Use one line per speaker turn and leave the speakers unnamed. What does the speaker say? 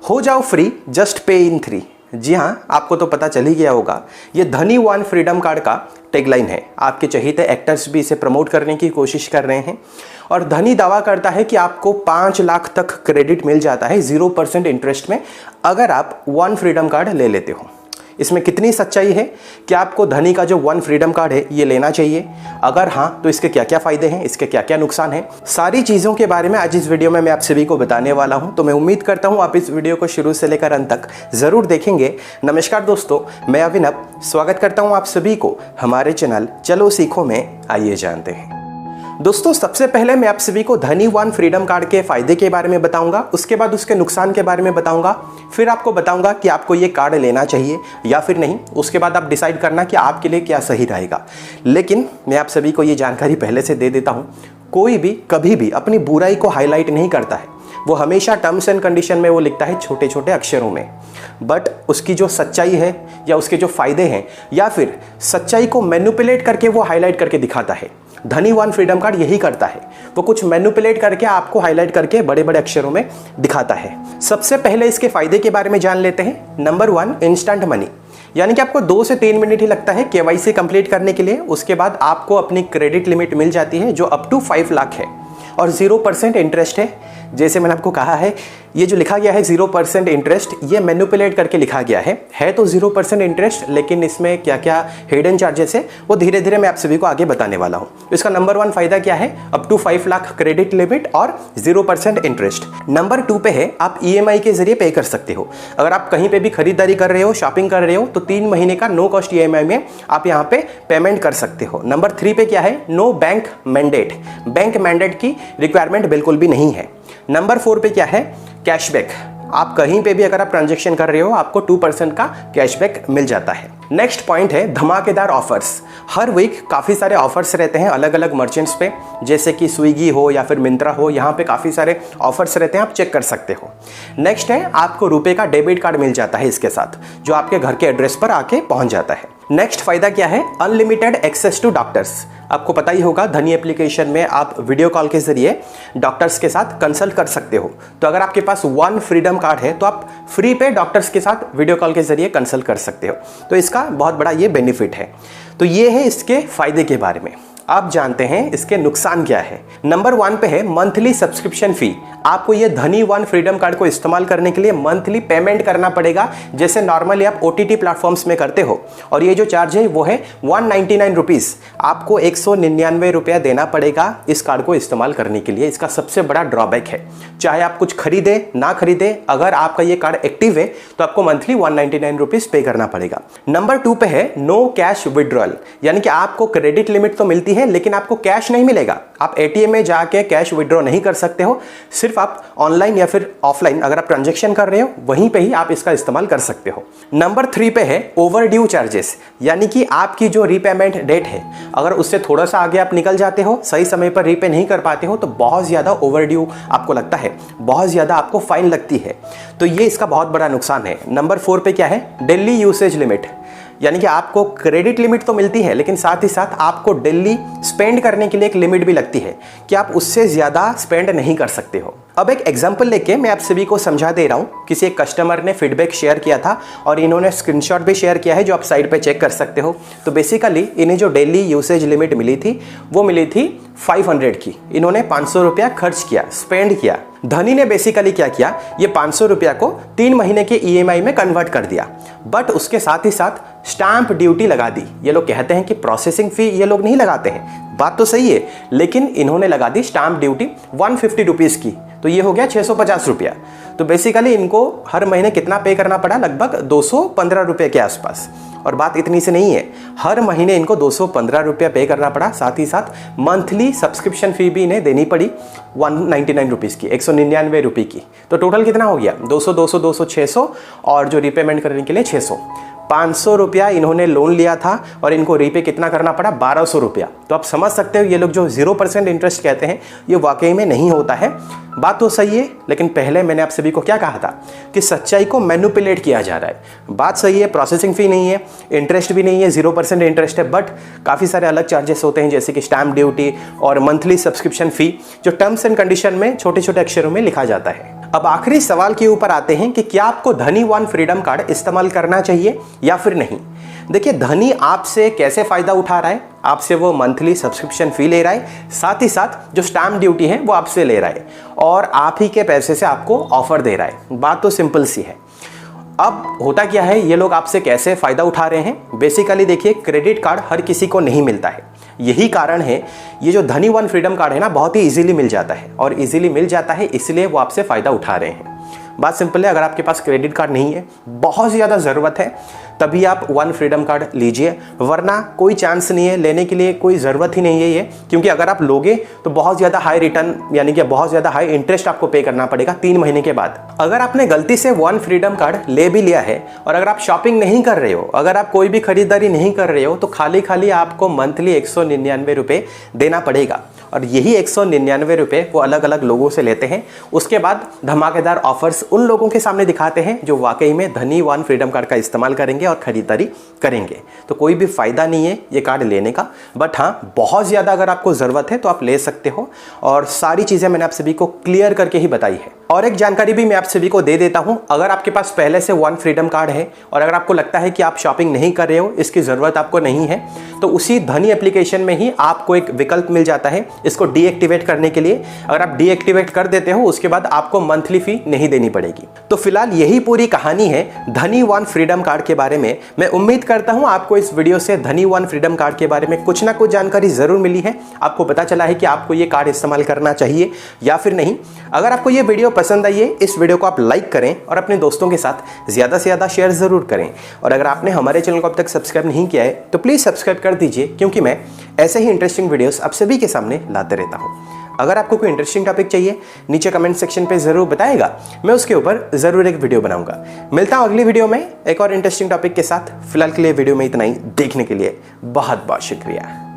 हो जाओ free, just पे इन 3। जी हाँ, आपको तो पता चल ही गया होगा, ये धनी वन फ्रीडम कार्ड का टैगलाइन है। आपके चहेते एक्टर्स भी इसे प्रमोट करने की कोशिश कर रहे हैं। और धनी दावा करता है कि आपको 5 लाख तक क्रेडिट मिल जाता है 0% इंटरेस्ट में, अगर आप वन फ्रीडम कार्ड ले लेते हो। इसमें कितनी सच्चाई है कि आपको धनी का जो वन फ्रीडम कार्ड है ये लेना चाहिए? अगर हाँ, तो इसके क्या क्या फायदे हैं, इसके क्या क्या नुकसान हैं, सारी चीज़ों के बारे में आज इस वीडियो में मैं आप सभी को बताने वाला हूं। तो मैं उम्मीद करता हूं आप इस वीडियो को शुरू से लेकर अंत तक ज़रूर देखेंगे। नमस्कार दोस्तों, मैं अभिनव स्वागत करता हूँ आप सभी को हमारे चैनल चलो सीखो में। आइए जानते हैं। दोस्तों, सबसे पहले मैं आप सभी को धनी वन फ्रीडम कार्ड के फायदे के बारे में बताऊंगा, उसके बाद उसके नुकसान के बारे में बताऊंगा, फिर आपको बताऊंगा कि आपको ये कार्ड लेना चाहिए या फिर नहीं। उसके बाद आप डिसाइड करना कि आपके लिए क्या सही रहेगा। लेकिन मैं आप सभी को ये जानकारी पहले से दे देता हूँ, कोई भी कभी भी अपनी बुराई को हाईलाइट नहीं करता है। वो हमेशा टर्म्स एंड कंडीशन में वो लिखता है छोटे छोटे अक्षरों में, बट उसकी जो सच्चाई है या उसके जो फायदे हैं या फिर सच्चाई को मैनिपुलेट करके वो हाईलाइट करके दिखाता है। धनी वन फ्रीडम कार्ड यही करता है, वो कुछ मैनिपुलेट करके आपको हाईलाइट करके बड़े बड़े अक्षरों में दिखाता है। सबसे पहले इसके फायदे के बारे में जान लेते हैं। नंबर 1, इंस्टेंट मनी, यानी कि आपको 2 से 3 मिनट ही लगता है केवाईसी कंप्लीट करने के लिए। उसके बाद आपको अपनी क्रेडिट लिमिट मिल जाती है जो अप टू 5 लाख है और 0% इंटरेस्ट है। जैसे मैंने आपको कहा है, ये जो लिखा गया है 0% इंटरेस्ट, ये मैनिपुलेट करके लिखा गया है तो 0% इंटरेस्ट, लेकिन इसमें क्या क्या हिडन चार्जेस है वो धीरे धीरे मैं आप सभी को आगे बताने वाला हूँ। इसका नंबर 1 फायदा क्या है? Up to 5 lakh credit limit और 0% इंटरेस्ट। नंबर 2 पे है, आप EMI के जरिए पे कर सकते हो। अगर आप कहीं पे भी खरीदारी कर रहे हो, शॉपिंग कर रहे हो, तो 3 महीने का नो कॉस्ट EMI में आप यहाँ पे पेमेंट कर सकते हो। नंबर 3 पे क्या है? No bank mandate, bank mandate की रिक्वायरमेंट बिल्कुल भी नहीं है। नंबर 4 पे क्या है? कैशबैक, आप कहीं पे भी अगर आप ट्रांजैक्शन कर रहे हो आपको 2% का कैशबैक मिल जाता है। नेक्स्ट पॉइंट है धमाकेदार ऑफर्स। हर वीक काफ़ी सारे ऑफर्स रहते हैं अलग अलग मर्चेंट्स पे, जैसे कि स्विगी हो या फिर मिंत्रा हो, यहाँ पे काफ़ी सारे ऑफर्स रहते हैं, आप चेक कर सकते हो। नेक्स्ट है, आपको रुपए का डेबिट कार्ड मिल जाता है इसके साथ, जो आपके घर के एड्रेस पर आके पहुंच जाता है। नेक्स्ट फायदा क्या है? Unlimited access to doctors. आपको पता ही होगा, धनी एप्लीकेशन में आप वीडियो कॉल के जरिए डॉक्टर्स के साथ कंसल्ट कर सकते हो। तो अगर आपके पास वन फ्रीडम कार्ड है तो आप फ्री पे डॉक्टर्स के साथ वीडियो कॉल के जरिए कंसल्ट कर सकते हो। तो इसका बहुत बड़ा ये बेनिफिट है। तो ये है इसके फायदे के बारे में। आप जानते हैं इसके नुकसान क्या है। नंबर 1 पे है मंथली सब्सक्रिप्शन फी। आपको ये धनी वन फ्रीडम कार्ड को इस्तेमाल करने के लिए मंथली पेमेंट करना पड़ेगा, जैसे नॉर्मली आप OTT प्लेटफॉर्म्स में करते हो। और ये जो चार्ज है वो है 199 रुपीज़। आपको 199 रुपया देना पड़ेगा इस कार्ड को इस्तेमाल करने के लिए। इसका सबसे बड़ा ड्रॉबैक है, चाहे आप कुछ खरीदे ना खरीदे, अगर आपका ये कार्ड एक्टिव है तो आपको मंथली 199 रुपीज़ पे करना पड़ेगा। नंबर 2 पे है नो कैश विड्रॉल, यानी कि आपको क्रेडिट लिमिट तो मिलती है लेकिन आपको कैश नहीं मिलेगा। आप ATM में जाके कैश विड्रॉ नहीं कर सकते हो, सिर्फ आप ऑनलाइन या फिर ऑफलाइन अगर आप ट्रांजैक्शन कर रहे हो वहीं पे ही आप इसका इस्तेमाल कर सकते हो। नंबर 3 पे है ओवरड्यू चार्जेस, यानी कि आपकी जो रीपेमेंट डेट है, अगर उससे थोड़ा सा आगे आप निकल जाते हो, सही समय पर रीपे नहीं कर पाते हो, तो बहुत ज़्यादा ओवरड्यू आपको लगता है, बहुत ज़्यादा आपको फाइन लगती है। तो ये इसका बहुत बड़ा नुकसान है। नंबर 4 पे क्या है? डेली यूसेज लिमिट, यानी कि आपको क्रेडिट लिमिट तो मिलती है लेकिन साथ ही साथ आपको डेली स्पेंड करने के लिए एक लिमिट भी लगती है कि आप उससे ज़्यादा स्पेंड नहीं कर सकते हो। अब एक एग्जांपल लेके मैं आप सभी को समझा दे रहा हूँ। किसी एक कस्टमर ने फीडबैक शेयर किया था और इन्होंने स्क्रीनशॉट भी शेयर किया है, जो आप साइड पे चेक कर सकते हो। तो बेसिकली इन्हें जो डेली यूसेज लिमिट मिली थी वो मिली थी 500 की। इन्होंने 500 रुपया खर्च किया, स्पेंड किया। धनी ने बेसिकली क्या किया, ये 500 रुपया को 3 महीने के EMI में कन्वर्ट कर दिया, बट उसके साथ ही साथ स्टैंप ड्यूटी लगा दी। ये लोग कहते हैं कि प्रोसेसिंग फी ये लोग नहीं लगाते हैं, बात तो सही है, लेकिन इन्होंने लगा दी स्टैंप ड्यूटी 150 रुपीज़ की, तो ये हो गया 650 रुपया। तो बेसिकली इनको हर महीने कितना पे करना पड़ा? लगभग 215 रुपये के आसपास। और बात इतनी से नहीं है, हर महीने इनको 215 रुपया पे करना पड़ा, साथ ही साथ मंथली सब्सक्रिप्शन फ़ी भी इन्हें देनी पड़ी 199 रुपीज़ की, 199 रुपये की। तो टोटल कितना हो गया? 200, 200, 200, 600, और जो रीपेमेंट करने के लिए 600। 500 रुपया इन्होंने लोन लिया था और इनको रीपे कितना करना पड़ा? 1200 रुपया। तो आप समझ सकते हो ये लोग जो 0% इंटरेस्ट कहते हैं ये वाकई में नहीं होता है। बात तो सही है, लेकिन पहले मैंने आप सभी को क्या कहा था कि सच्चाई को मैनिपुलेट किया जा रहा है। बात सही है, प्रोसेसिंग फ़ी नहीं है, इंटरेस्ट भी नहीं है, 0% इंटरेस्ट है, बट काफ़ी सारे अलग चार्जेस होते हैं, जैसे कि स्टैम्प ड्यूटी और मंथली सब्सक्रिप्शन फ़ी, जो टर्म्स एंड कंडीशन में छोटे छोटे अक्षरों में लिखा जाता है। अब आखिरी सवाल के ऊपर आते हैं कि क्या आपको धनी वन फ्रीडम कार्ड इस्तेमाल करना चाहिए या फिर नहीं। देखिए, धनी आपसे कैसे फायदा उठा रहा है, आपसे वो मंथली सब्सक्रिप्शन फी ले रहा है, साथ ही साथ जो स्टैम्प ड्यूटी है वो आपसे ले रहा है और आप ही के पैसे से आपको ऑफर दे रहा है। बात तो सिंपल सी है। अब होता क्या है, ये लोग आपसे कैसे फायदा उठा रहे हैं। बेसिकली देखिए, क्रेडिट कार्ड हर किसी को नहीं मिलता है, यही कारण है ये जो धनी वन फ्रीडम कार्ड है ना, बहुत ही इजीली मिल जाता है और इजीली मिल जाता है इसलिए वो आपसे फायदा उठा रहे हैं। बात सिंपल है, अगर आपके पास क्रेडिट कार्ड नहीं है, बहुत ज़्यादा ज़रूरत है, तभी आप वन फ्रीडम कार्ड लीजिए, वरना कोई चांस नहीं है, लेने के लिए कोई ज़रूरत ही नहीं है ये। क्योंकि अगर आप लोगे तो बहुत ज़्यादा हाई रिटर्न यानी कि बहुत ज़्यादा हाई इंटरेस्ट आपको पे करना पड़ेगा 3 महीने के बाद। अगर आपने गलती से वन फ्रीडम कार्ड ले भी लिया है और अगर आप शॉपिंग नहीं कर रहे हो, अगर आप कोई भी खरीदारी नहीं कर रहे हो, तो खाली आपको मंथली 199 रुपये देना पड़ेगा और यही 199 रुपये वो अलग अलग लोगों से लेते हैं। उसके बाद धमाकेदार ऑफर्स उन लोगों के सामने दिखाते हैं जो वाकई में धनी वन फ्रीडम कार्ड का इस्तेमाल करेंगे और खरीदारी करेंगे। तो कोई भी फायदा नहीं है ये कार्ड लेने का, बट हाँ, बहुत ज़्यादा अगर आपको ज़रूरत है तो आप ले सकते हो और सारी चीज़ें मैंने आप सभी को क्लियर करके ही बताई है। और एक जानकारी भी मैं आप सभी को दे देता हूं, अगर आपके पास पहले से वन फ्रीडम कार्ड है और अगर आपको लगता है कि आप शॉपिंग नहीं कर रहे हो, इसकी ज़रूरत आपको नहीं है, तो उसी धनी एप्लीकेशन में ही आपको एक विकल्प मिल जाता है इसको डीएक्टिवेट करने के लिए। अगर आप डीएक्टिवेट कर देते हो उसके बाद आपको मंथली फी नहीं देनी पड़ेगी। तो फिलहाल यही पूरी कहानी है धनी वन फ्रीडम कार्ड के बारे में। मैं उम्मीद करता हूं आपको इस वीडियो से धनी वन फ्रीडम कार्ड के बारे में कुछ ना कुछ जानकारी ज़रूर मिली है, आपको पता चला है कि आपको ये कार्ड इस्तेमाल करना चाहिए या फिर नहीं। अगर आपको ये वीडियो पसंद आई है, इस वीडियो को आप लाइक करें और अपने दोस्तों के साथ ज़्यादा से ज़्यादा शेयर ज़रूर करें। और अगर आपने हमारे चैनल को अब तक सब्सक्राइब नहीं किया है तो प्लीज़ सब्सक्राइब कर दीजिए, क्योंकि मैं ऐसे ही इंटरेस्टिंग वीडियोस आप सभी के सामने लाते रहता हूँ। अगर आपको कोई इंटरेस्टिंग टॉपिक चाहिए, नीचे कमेंट सेक्शन पे ज़रूर बताएगा, मैं उसके ऊपर ज़रूर एक वीडियो बनाऊंगा। मिलता हूँ अगली वीडियो में एक और इंटरेस्टिंग टॉपिक के साथ। फिलहाल के लिए वीडियो में इतना ही। देखने के लिए बहुत बहुत शुक्रिया।